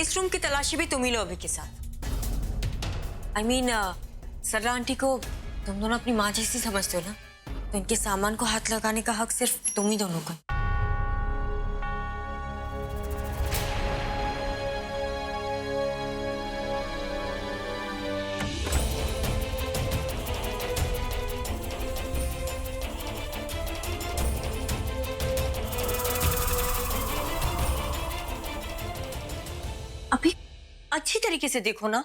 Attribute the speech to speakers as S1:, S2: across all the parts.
S1: इस रूम की तलाशी भी तुम ही लो अभी के साथ। I mean, सरला आंटी को तुम दोनों अपनी माँ जैसी समझते हो ना, तो इनके सामान को हाथ लगाने का हक सिर्फ तुम ही दोनों का। अभी अच्छी तरीके से देखो ना।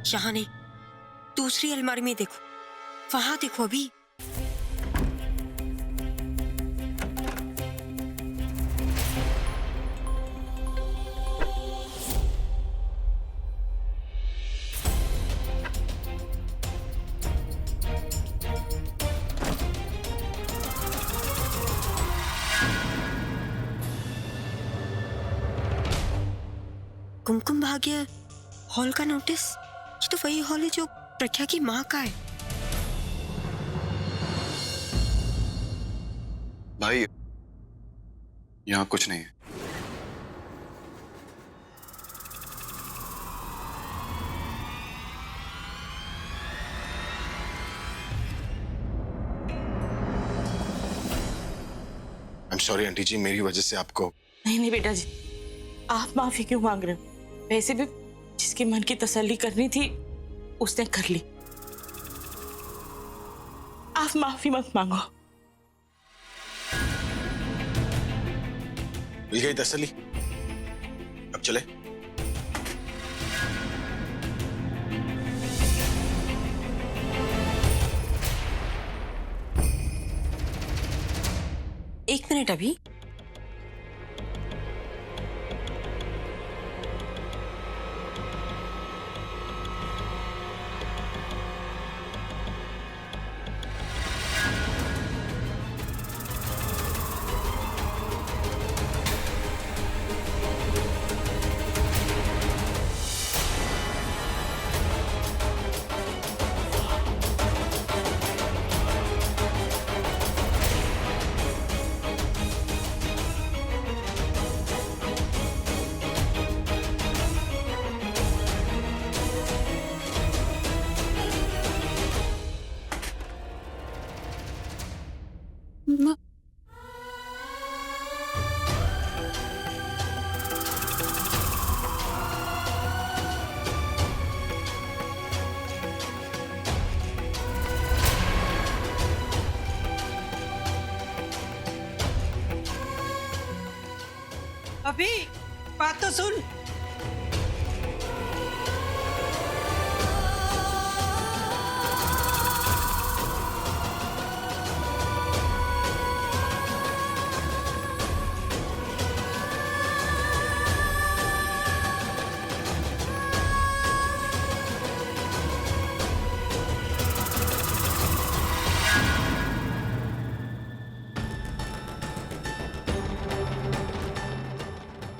S1: यहाँ नहीं, दूसरी अलमारी में देखो, वहां देखो अभी। कुमकुम भाग्य हॉल का नोटिस, ये तो वही हॉल है जो प्रज्ञा की माँ का है।
S2: भाई यहाँ कुछ नहीं है। आई एम सॉरी आंटी जी, मेरी वजह से आपको।
S3: नहीं नहीं बेटा जी, आप माफी क्यों मांग रहे हो? वैसे भी जिसके मन की तसल्ली करनी थी उसने कर ली, आप माफी मत मांगो।
S2: मिल गई तसल्ली, अब चले।
S1: एक मिनट अभी,
S4: अभी बात तो सुन।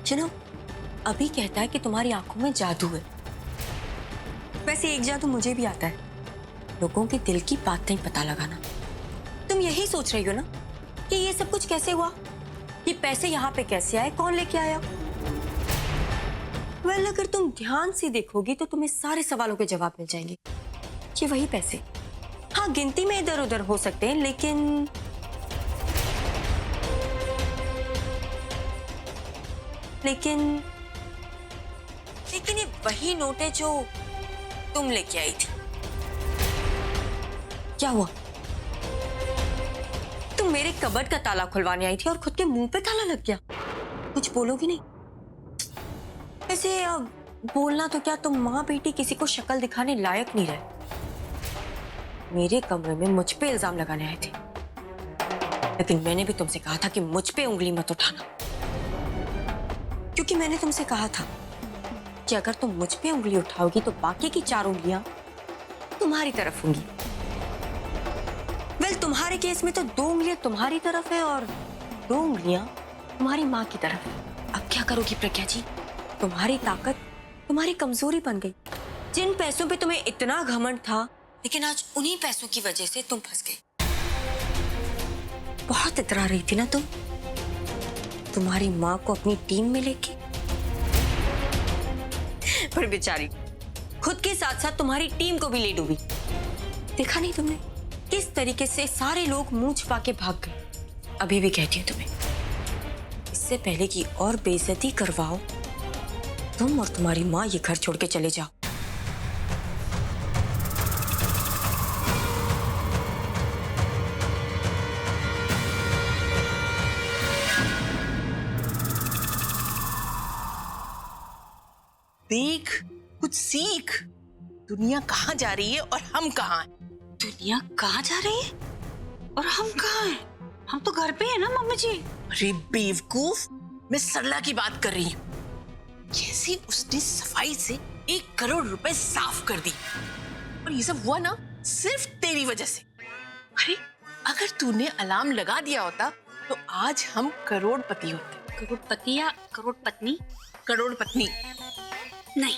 S1: सुनो, अभी कहता है कि तुम्हारी आंखों में जादू है। वैसे एक जादू मुझे भी आता है, लोगों के दिल की बात नहीं पता लगाना। तुम यही सोच रही हो ना कि ये सब कुछ कैसे हुआ, ये पैसे यहाँ पे कैसे आए, कौन लेके आया? वेल, अगर तुम ध्यान से देखोगी तो तुम्हें सारे सवालों के जवाब मिल जाएंगे। ये वही पैसे, हाँ गिनती में इधर उधर हो सकते हैं, लेकिन ये वही नोट है जो तुम लेके आई थी। क्या हुआ? तुम मेरे कबर्ड का ताला खुलवाने आई थी और खुद के मुंह पे ताला लग गया। कुछ बोलोगी नहीं? वैसे बोलना तो क्या, तुम माँ बेटी किसी को शक्ल दिखाने लायक नहीं रहे। मेरे कमरे में मुझ पे इल्जाम लगाने आए थे, लेकिन मैंने भी तुमसे कहा था कि मुझ पे उंगली मत उठाना, क्योंकि मैंने तुमसे कहा था कि अगर तुम मुझ पे उंगली उठाओगी तो बाकी की 4 उंगलियां तुम्हारी तरफ होंगी। वेल, तुम्हारे केस में तो 2 उंगलियां तुम्हारी तरफ है और दो उंगलियां तुम्हारी माँ की तरफ। अब क्या करोगी प्रज्ञा जी? तुम्हारी ताकत तुम्हारी कमजोरी बन गई। जिन पैसों पे तुम्हें इतना घमंड था, लेकिन आज उन्हीं पैसों की वजह से तुम फंस गई। बहुत इतरा रही थी ना तुम तुम्हारी माँ को अपनी टीम में लेके, पर बेचारी खुद के साथ साथ तुम्हारी टीम को भी ले डूबी। देखा नहीं तुमने किस तरीके से सारे लोग मुंह छुपा के भाग गए। अभी भी कहती हूँ तुम्हें, इससे पहले कि और बेइज्जती करवाओ, तुम और तुम्हारी माँ ये घर छोड़ के चले जाओ।
S3: देख, कुछ सीख। दुनिया कहाँ जा रही है और हम कहाँ हैं?
S5: दुनिया कहाँ जा रही है और हम कहाँ हैं? हम तो घर पे हैं ना मम्मी जी।
S3: अरे बेवकूफ, मैं सरला की बात कर रही हूँ। जैसे उसने सफाई से 1 करोड़ रुपए साफ कर दी, और ये सब हुआ ना सिर्फ तेरी वजह से। अरे अगर तूने अलार्म लगा दिया होता तो आज हम करोड़पति होते।
S5: करोड़पति या करोड़पत्नी?
S3: करोड़पत्नी
S5: नहीं,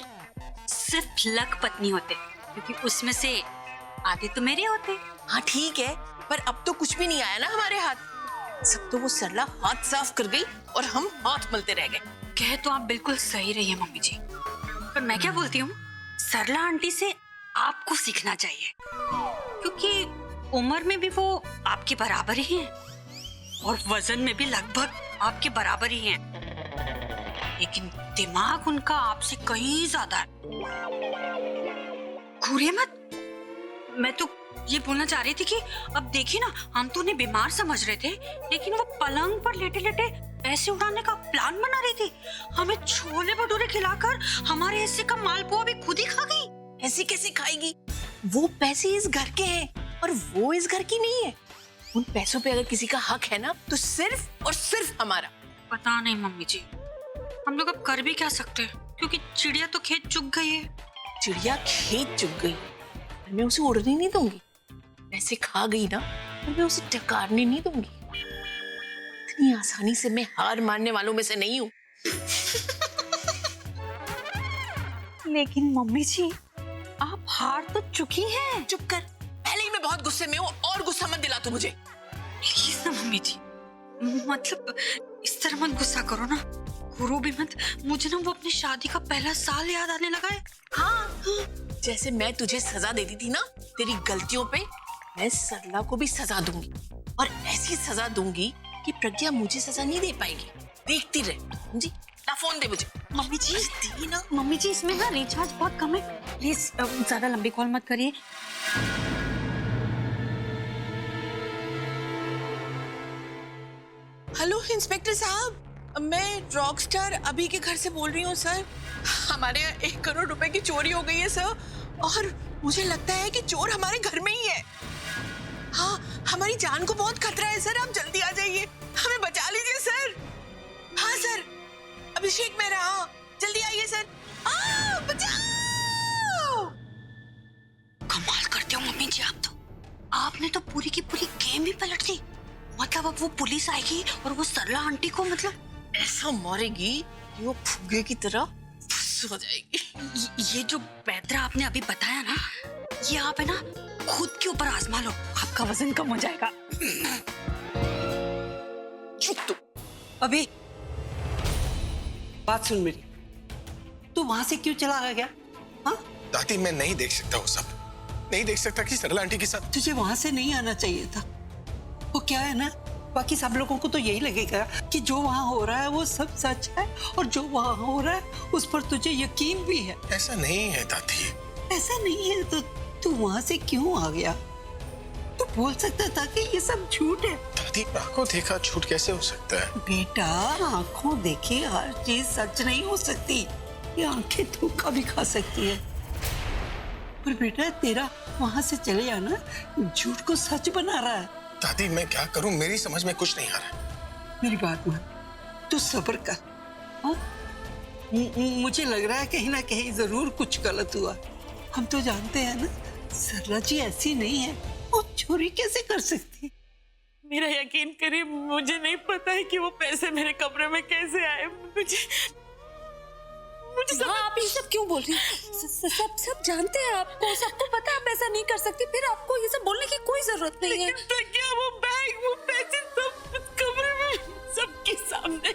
S5: सिर्फ लख पत्नी होते, क्योंकि उसमें से आधे तो मेरे होते।
S3: हाँ ठीक है, पर अब तो कुछ भी नहीं आया ना हमारे हाथ। सब तो वो सरला हाथ साफ कर गई और हम हाथ मलते रह गए।
S5: कह तो आप बिल्कुल सही रही है मम्मी जी, पर मैं क्या बोलती हूँ, सरला आंटी से आपको सीखना चाहिए, क्योंकि उम्र में भी वो आपके बराबर ही हैं और वजन में भी लगभग आपके बराबर ही हैं, लेकिन दिमाग उनका आपसे कहीं ज्यादा है। घूरिए मत। मैं तो ये बोलना चाह रही थी कि अब देखिए ना, हम तो उन्हें बीमार समझ रहे थे, लेकिन वो पलंग पर लेटे लेटे पैसे उड़ाने का प्लान बना रही थी। हमें छोले भटूरे खिलाकर हमारे हिस्से का मालपुआ भी खुद ही खा गई।
S3: ऐसे कैसे खाएगी? वो पैसे इस घर के हैं और वो इस घर की नहीं है। उन पैसों पे अगर किसी का हक है ना, तो सिर्फ और सिर्फ हमारा।
S5: पता नहीं मम्मी जी, हम लोग अब कर भी क्या सकते हैं, क्योंकि चिड़िया तो खेत चुग गई है।
S3: चिड़िया खेत चुग गई, मैं उसे उड़ने नहीं दूंगी। पैसे खा गई ना, मैं उसे टकारने नहीं दूंगी। इतनी आसानी से मैं हार मानने वालों में से नहीं हूँ।
S5: लेकिन मम्मी जी, आप हार तो चुकी हैं।
S3: चुप कर, पहले ही मैं बहुत गुस्से में हूँ, और गुस्सा मत दिला तू मुझे।
S5: प्लीज ना मम्मी जी, मतलब इस तरह मत गुस्सा करो ना, घूरो भी मत। मुझे ना वो अपनी शादी का पहला साल याद आने लगा है।
S3: हाँ, जैसे मैं तुझे सजा देती थी ना तेरी गलतियों पे, मैं सरला को भी सजा दूंगी, और ऐसी सजा दूंगी कि प्रज्ञा मुझे सजा नहीं दे पाएगी। देखती रहे, समझी? ना फोन दे मुझे।
S5: मम्मी जी
S3: दी ना।
S5: मम्मी जी, इसमें ना रिचार्ज बहुत कम है, प्लीज ज्यादा लंबी कॉल मत करिए।
S3: हेलो इंस्पेक्टर साहब, मैं रॉकस्टार अभी के घर से बोल रही हूँ सर। हमारे यहाँ 1 करोड़ रुपए की चोरी हो गई है सर, और मुझे लगता है कि चोर हमारे घर में ही है। हाँ, हमारी जान को बहुत खतरा है सर, आप जल्दी आ जाइए, हमें बचा लीजिए सर। हाँ सर, अभिषेक मेरा, हाँ जल्दी आइए सर। बचाओ!
S5: कमाल करते हो मम्मी जी आप तो। आपने तो पूरी की पूरी गेम ही पलट दी। मतलब अब वो पुलिस आएगी और वो सरला आंटी को मतलब
S3: ऐसा मारेगी कि वो फुग्गे की तरह फुस हो जाएगी।
S5: ये जो पैतरा आपने अभी बताया ना, ये आप है ना खुद के ऊपर आजमा लो, आपका वजन कम हो जाएगा।
S3: चुप तू।
S4: अभी बात सुन मेरी, तू वहां से क्यों चला गया? हाँ,
S2: दादी मैं नहीं देख सकता वो सब, नहीं देख सकता कि सरला आंटी के साथ।
S4: तुझे वहां से नहीं आना चाहिए था। वो क्या है ना, बाकी सब लोगों को तो यही लगेगा कि जो वहां हो रहा है वो सब सच है, और जो वहां हो रहा है उस पर तुझे यकीन भी है।
S2: ऐसा नहीं है दादी।
S4: ऐसा नहीं है तो तू वहां से क्यों आ गया? तू बोल सकता था कि ये सब झूठ है।
S2: दादी आंखों देखा झूठ कैसे हो सकता है?
S4: बेटा, आंखों देखी हर चीज सच नहीं हो सकती, ये आंखें धोखा भी खा सकती है। पर बेटा, तेरा वहां से चले आना झूठ को सच बना रहा है।
S2: दादी मैं क्या करूं, मेरी समझ में कुछ नहीं आ रहा।
S4: मेरी बात मान, तू सब्र कर। हाँ? मुझे लग रहा है कहीं ना कहीं जरूर कुछ गलत हुआ। हम तो जानते हैं ना, सरला जी ऐसी नहीं है, वो चोरी कैसे कर सकती?
S3: मेरा यकीन करिए, मुझे नहीं पता है कि वो पैसे मेरे कमरे में कैसे आए। मुझे
S5: हाँ, आप ये सब क्यों बोल रही हैं? सब जानते हैं, आपको सबको पता है आप ऐसा नहीं कर सकती, फिर आपको ये सब बोलने की कोई जरूरत नहीं है।
S3: क्या वो बैग, वो पैसे सब कमरे में सबके सामने।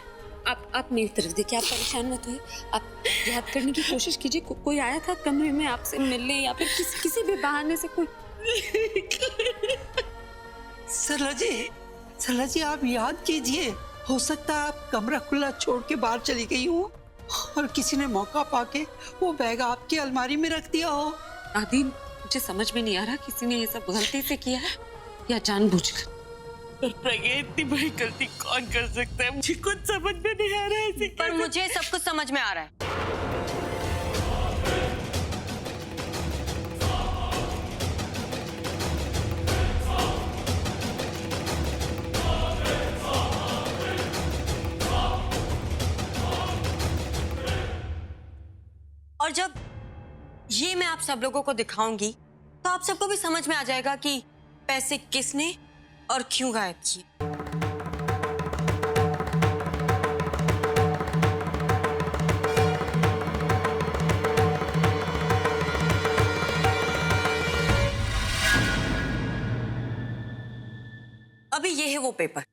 S5: आप मेरी तरफ देखिए, आप परेशान मत होइए, आप याद करने की कोशिश कीजिए। कोई आया था कमरे में आपसे मिलने या फिर किसी भी बहाने से कोई?
S4: सरला जी आप याद कीजिए, हो सकता है आप कमरा खुला छोड़ के बाहर चली गई हो और किसी ने मौका पाके वो बैग आपकी अलमारी में रख दिया हो।
S5: आदि, मुझे समझ में नहीं आ रहा किसी ने ये सब गलती से किया है या जानबूझकर।
S3: पर प्रज्ञा, इतनी बड़ी गलती कौन कर सकता है? मुझे कुछ समझ में नहीं आ रहा है।
S1: पर मुझे सब कुछ समझ में आ रहा है। और जब ये मैं आप सब लोगों को दिखाऊंगी तो आप सबको भी समझ में आ जाएगा कि पैसे किसने और क्यों गायब किए। अभी ये है वो पेपर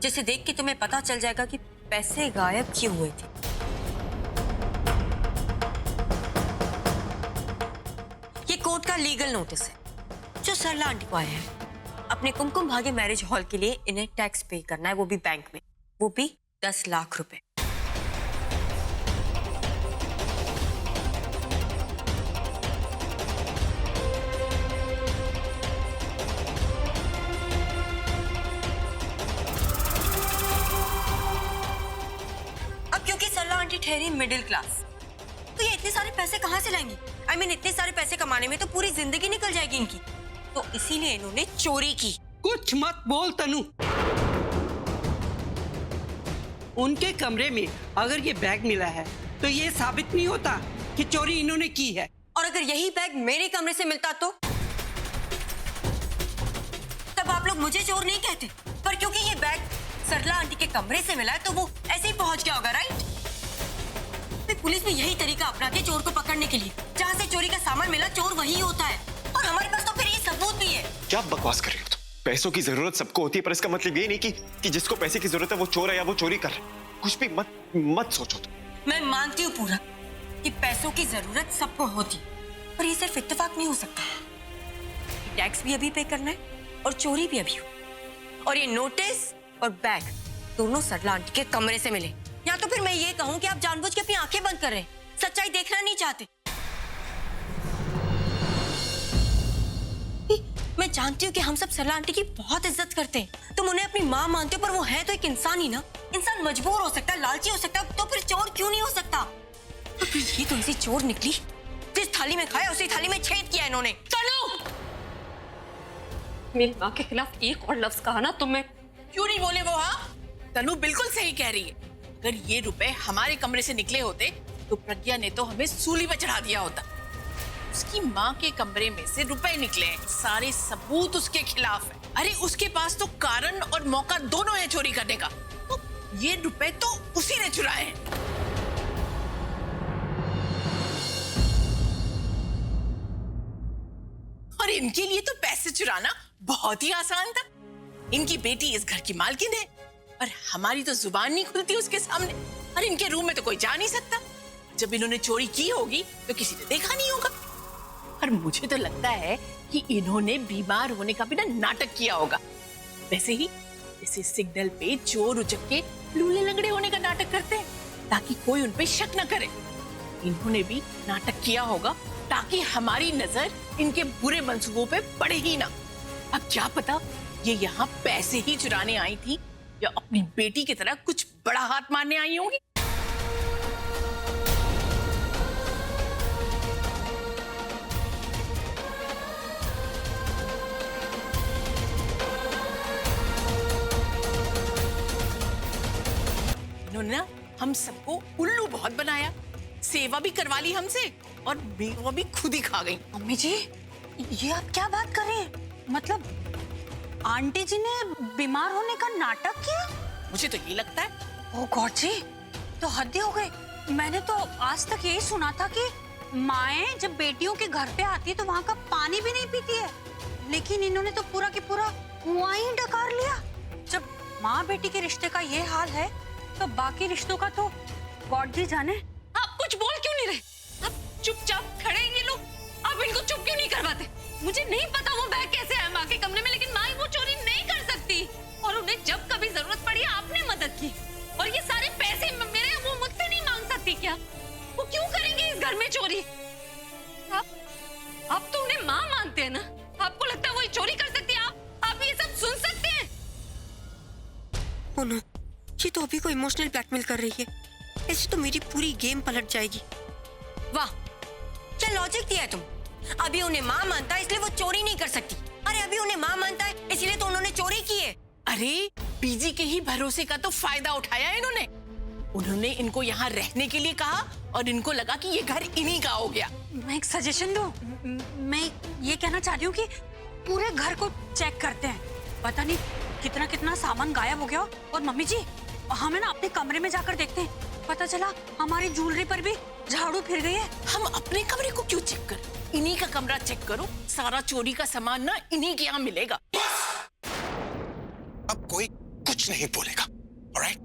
S1: जिसे देख के तुम्हें पता चल जाएगा कि पैसे गायब क्यों हुए थे। ये कोर्ट का लीगल नोटिस है जो सरला आंटी को आया है। अपने कुमकुम भाग्य मैरिज हॉल के लिए इन्हें टैक्स पे करना है, वो भी बैंक में, वो भी 10 लाख रुपए। अब क्योंकि सरला आंटी ठहरी मिडिल क्लास, तो ये इतने सारे पैसे कहां से लाएंगी? I mean, इतने सारे पैसे कमाने में तो पूरी जिंदगी निकल जाएगी इनकी। तो इसीलिए इन्होंने चोरी की।
S4: कुछ मत बोल तनु। उनके कमरे में अगर ये बैग मिला है तो ये साबित नहीं होता कि चोरी इन्होंने की है।
S1: और अगर यही बैग मेरे कमरे से मिलता तो तब आप लोग मुझे चोर नहीं कहते। पर क्योंकि ये बैग सरला आंटी के कमरे से मिला है तो वो ऐसे ही पहुंच गया होगा, राइट? पुलिस ने यही तरीका अपना के चोर को पकड़ने के लिए। जहाँ से चोरी का सामान मिला चोर वही होता है। और हमारे पास तो फिर ये सबूत भी है।
S2: क्या बकवास कर रही हो तुम? पैसों की जरूरत सबको होती है, पर इसका मतलब ये नहीं कि जिसको पैसे की जरूरत है वो चोर है या वो चोरी कर रहा है। कुछ भी मत सोचो तुम।
S1: मैं मानती हूँ पूरा कि पैसों की जरूरत सबको होती, पर ये सिर्फ इत्तेफाक नहीं हो सकता। टैक्स भी अभी पे करना है और चोरी भी अभी हो। और ये नोटिस और बैग दोनों सरला आंटी के कमरे से मिले। या तो फिर मैं ये कहूँ कि आप जानबूझ के अपनी आंखें बंद कर रहे हैं, सच्चाई देखना नहीं चाहते। मैं जानती हूँ कि हम सब सरला आंटी की बहुत इज्जत करते हैं। तुम उन्हें अपनी माँ मानते हो, पर वो है तो एक इंसान ही ना। इंसान मजबूर हो सकता है, लालची हो सकता है, तो फिर चोर क्यों नहीं हो सकता? तो फिर ये तो ऐसी चोर निकली, जिस थाली में खाया उसी थाली में छेद किया इन्होंने। चलो,
S5: मेरी माँ के खिलाफ एक और लफ्ज कहा ना तो मैं
S3: क्यों नहीं बोले वो? हाँ, तनु बिल्कुल सही कह रही है। अगर ये रुपए हमारे कमरे से निकले होते तो प्रज्ञा ने तो हमें सूली पर चढ़ा दिया होता। उसकी माँ के कमरे में से रुपए निकले हैं, सारे सबूत उसके खिलाफ है। अरे उसके पास तो कारण और मौका दोनों है चोरी करने का। तो ये रुपए तो उसी ने चुराए हैं। और इनके लिए तो पैसे चुराना बहुत ही आसान था। इनकी बेटी इस घर की मालकिन है, पर हमारी तो जुबान नहीं खुलती उसके सामने। और इनके रूम में तो कोई जा नहीं सकता। जब इन्होंने चोरी की होगी तो किसी ने देखा नहीं होगा। और मुझे तो लगता है कि इन्होंने बीमार होने का भी ना नाटक किया होगा। वैसे ही जैसे सिग्नल पे चोर उचक के लूले लंगड़े होने का नाटक करते हैं ताकि कोई उन पे शक न करे, इन्होंने भी नाटक किया होगा ताकि हमारी नजर इनके बुरे मंसूबों पे पड़े ही ना। अब क्या पता ये यहाँ पैसे ही चुराने आई थी या अपनी बेटी की तरह कुछ बड़ा हाथ मारने आई होंगी। इन्होंने ना हम सबको उल्लू बहुत बनाया, सेवा भी करवा ली हमसे और मेवा भी खुद ही खा गई।
S5: मम्मी जी, ये आप क्या बात कर रहे हैं? मतलब आंटी जी ने बीमार होने का नाटक किया?
S3: मुझे तो ये लगता है।
S5: ओ गॉड जी, तो हद हो गई। मैंने तो आज तक यही सुना था कि माएं जब बेटियों के घर पे आती है तो वहाँ का पानी भी नहीं पीती है, लेकिन इन्होंने तो पूरा की पूरा कुआं ही डकार लिया। जब माँ बेटी के रिश्ते का ये हाल है तो बाकी रिश्तों का तो गॉड जी जाने।
S6: आप कुछ बोल क्यों नहीं रहे? आप चुपचाप खड़े हैं ये लोग, आप इनको चुप क्यों नहीं करवाते? मुझे नहीं पता वो बैग कैसे आया माँ के कमरे में, लेकिन माँ वो चोरी नहीं कर सकती। और उन्हें जब कभी जरूरत पड़ी आपने मदद की, और ये सारे पैसे मेरे वो मुझसे नहीं मांग सकती क्या? वो क्यों करेंगे इस घर में चोरी? आप तो उन्हें माँ मानते हैं ना? आपको लगता है वो चोरी कर सकती है? आप ये सब सुन सकते हैं?
S1: ओनो, ये तो अभी को इमोशनल ब्लैकमेल कर रही है। ऐसे तो मेरी पूरी गेम पलट जाएगी। वाह, क्या लॉजिक दिया है तुम। अभी उन्हें माँ मानता है इसलिए वो चोरी नहीं कर सकती। अरे अभी उन्हें माँ मानता है इसलिए तो उन्होंने चोरी की है।
S3: अरे बीजी के ही भरोसे का तो फायदा उठाया है इन्होंने। उन्होंने इनको यहाँ रहने के लिए कहा और इनको लगा कि ये घर इन्हीं का हो गया।
S5: मैं एक सजेशन दूं? मैं ये कहना चाह रही हूँ कि पूरे घर को चेक करते हैं। पता नहीं कितना कितना सामान गायब हो गया हो। और मम्मी जी, हमें ना अपने कमरे में जाकर देखते हैं। पता चला हमारी ज्वेलरी पर भी झाड़ू फिर गई है।
S3: हम अपने कमरे को क्यों चेक कर? इन्हीं का कमरा चेक करो, सारा चोरी का सामान ना इन्हीं के यहाँ मिलेगा।
S7: अब कोई कुछ नहीं बोलेगा, ऑलराइट?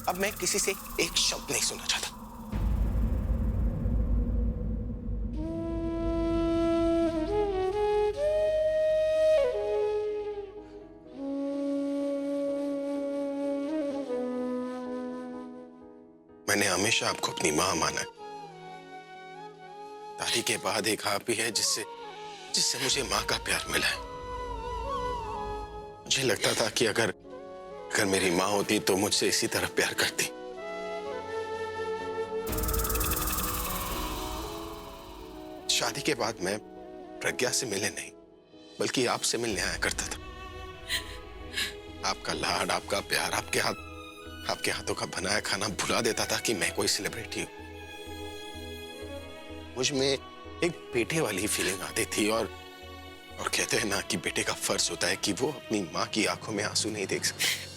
S7: अब मैं किसी से एक शब्द नहीं सुनना चाहता। मैंने हमेशा आपको अपनी मां माना है। दादी के बाद एक आप ही है जिससे मुझे मां का प्यार मिला है। मुझे लगता था कि अगर मेरी मां होती तो मुझसे इसी तरह प्यार करती। शादी के बाद मैं प्रज्ञा से मिलने नहीं बल्कि आपसे मिलने आया करता था। आपका लाड, आपका प्यार, आपके हाथों का बनाया खाना भुला देता था कि मैं कोई सेलिब्रिटी हूं। मुझ में एक बेटे वाली फीलिंग आती थी और कहते हैं ना कि बेटे का फर्ज होता है कि वो अपनी मां की आंखों में आंसू नहीं देख सकते।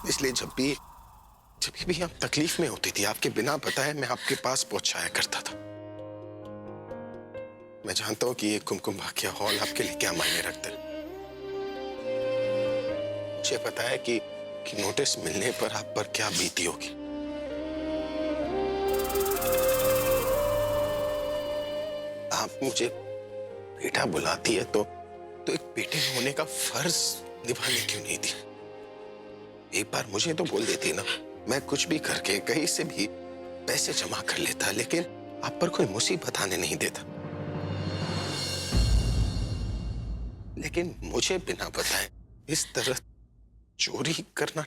S7: इसलिए जब भी आप तकलीफ में होती थी, आपके बिना बताए मैं आपके पास पहुंचाया करता था। मैं जानता हूं कि ये कुमकुम भाग्य हॉल आपके लिए क्या मायने रखता है। मुझे पता है कि नोटिस मिलने पर आप पर क्या बीती होगी। आप मुझे बेटा बुलाती है तो एक बेटे होने का फर्ज निभाने क्यों नहीं दी? एक बार मुझे तो बोल देती ना, मैं कुछ भी करके कहीं से भी पैसे जमा कर लेता, लेकिन आप पर कोई मुसीबत आने नहीं देता। लेकिन मुझे बिना बताए इस तरह चोरी करना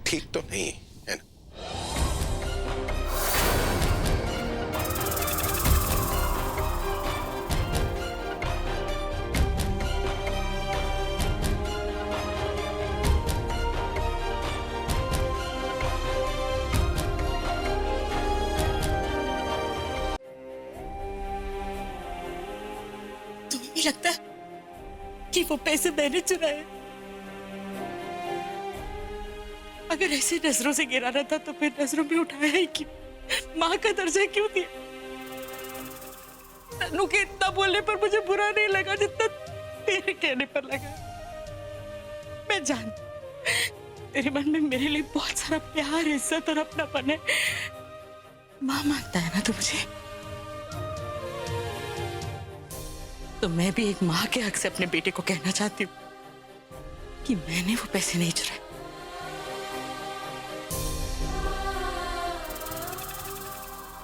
S7: ठीक तो नहीं है ना?
S3: तुम्हें भी लगता है कि वो पैसे मैंने चुराए? अगर ऐसे नजरों से गिराना था तो फिर नजरों में उठाया ही क्यों? माँ का दर्जा क्यों दिया? तन्नू के इतना बोलने पर मुझे बुरा नहीं लगा जितना तेरे कहने पर लगा। मैं जानती तेरे मन में मेरे लिए बहुत सारा प्यार, इज्जत और अपनापन है। माँ मानता है ना तू मुझे? तो मैं भी एक माँ के हक से अपने बेटे को कहना चाहती हूँ कि मैंने वो पैसे नहीं चुराए।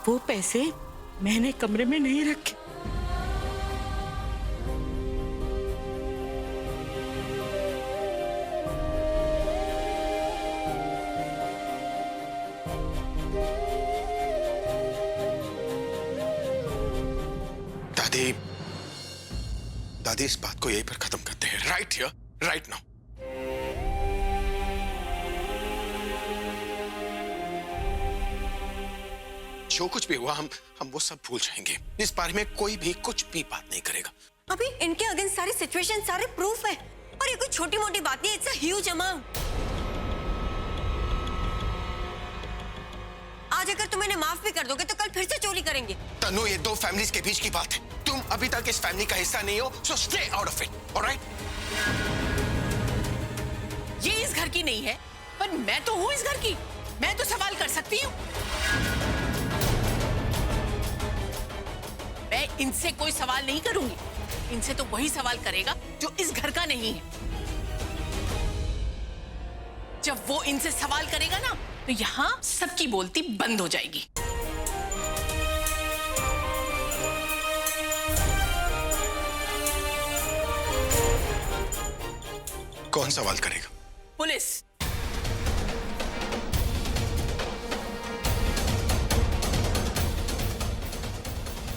S3: वो पैसे मैंने कमरे में नहीं रखे।
S7: दादी इस बात को यहीं पर खत्म करते हैं। Right here, right now. जो कुछ भी हुआ हम वो सब भूल जाएंगे। इस बारे में कोई भी कुछ भी बात नहीं करेगा।
S1: अभी इनके अगेंस्ट सारी सिचुएशन, सारे प्रूफ है और ये कोई छोटी मोटी बात नहीं, इट्स अ ह्यूज अमाउंट। आज अगर तुम इन्हें माफ भी कर दोगे तो कल फिर से चोरी करेंगे।
S7: तनु, ये दो फैमिलीज के बीच की बात है। तुम अभी तक इस फैमिली का हिस्सा नहीं हो, so stay out of it, alright?
S3: ये इस घर की नहीं है, पर मैं तो हूँ इस घर की। मैं तो सवाल कर सकती हूँ। मैं इनसे कोई सवाल नहीं करूंगी। इनसे तो वही सवाल करेगा जो इस घर का नहीं है। जब वो इनसे सवाल करेगा ना, तो यहाँ सबकी बोलती बंद हो जाएगी।
S7: कौन सवाल करेगा?
S3: पुलिस।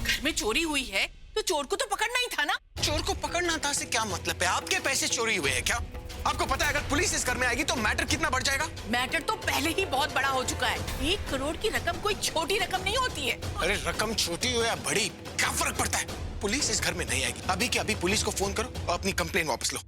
S3: घर में चोरी हुई है तो चोर को तो पकड़ना ही था ना।
S7: चोर को पकड़ना था से क्या मतलब है? आपके पैसे चोरी हुए हैं क्या? आपको पता है अगर पुलिस इस घर में आएगी तो मैटर कितना बढ़ जाएगा?
S3: मैटर तो पहले ही बहुत बड़ा हो चुका है। 1 करोड़ की रकम कोई छोटी रकम नहीं होती है।
S7: अरे रकम छोटी हो या बड़ी, क्या फर्क पड़ता है? पुलिस इस घर में नहीं आएगी। अभी के अभी पुलिस को फोन करो और अपनी कंप्लेन वापस लो।